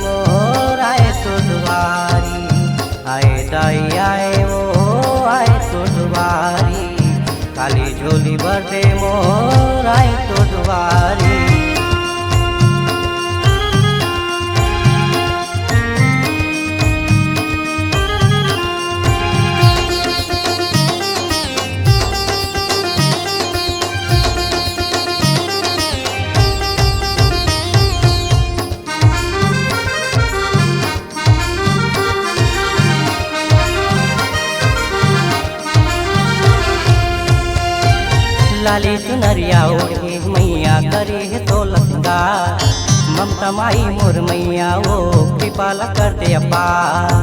मोर आए तो दुआरी। आए दाई आए वो आए तो दुआरी, खाली झोली भर दे मोर आए तो दुआरी। लाली चुनरिया ओढ़े मैया करे है तो लंगार, ममता माई मोर मैया वो कृपाला कर दे अपार।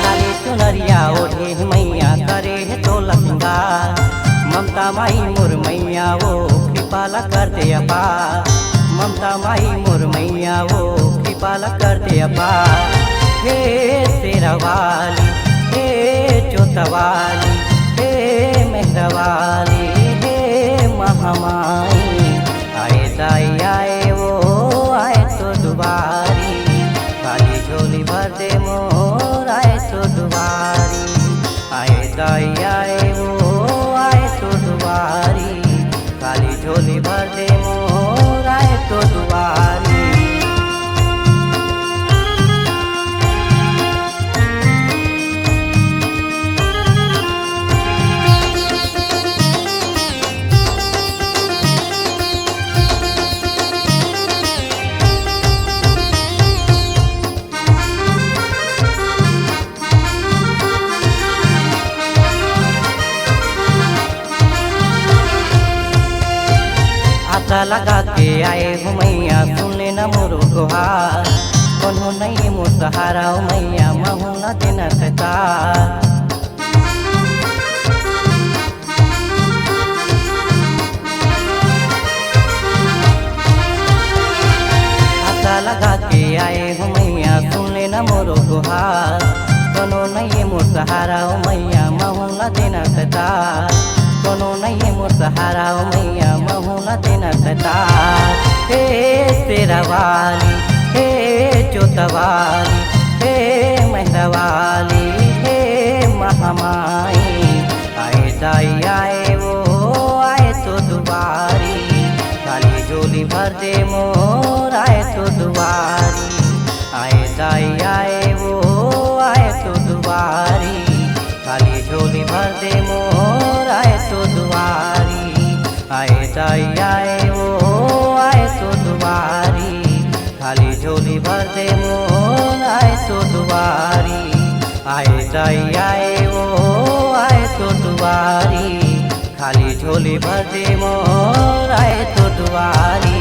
लाली चुनरिया ओढ़े मैया करे है तो लंगार, ममता माई मोर मैया वो कृपाला कर दे अपार। ममता माई मोर मैया वो कृपाला कर दे अपार। हे तेरा वाली, हे जोता वाली, हे मेहरा वाली, हे महामाई। आए दाई आए वो आए तो दुबारी, खाली झोली भर दे मोर आए तो दुबारी। आए दाई आए वो आए तो दुबारी, खाली झोली भर दे मोर आए तो दुबारी। आशा लगा के आए हो मैया, सुन लेना मोर गुहार। कौनो नहीं मोर सहारा हो मैया, महू न देना तार। आशा लगा के आए हो मैया, सुन लेना मोर गुहार। कौनो नहीं मोर सहारा हो मैया, महू न देना तार। कोनो नहीं मोर सहारा हो मैया, महू न देना तार। हे तेरा वाली, हे जोता वाली, हे मेहरा वाली, हे महामाई। आए दाई आए वो आए तो दुबारी, खाली झोली भर दे मोर आए तो दुबारी। आए दाई आए वो आए तो दुबारी, खाली झोली भर दे मोर आए तो दुआरी। आए दाई आए वो आए तो दुआरी, खाली झोली भर दे मोर आए तो दुआरी। आए दाई आए वो आए तो दुआरी, खाली झोली भर दे मोर आए तो दुआरी।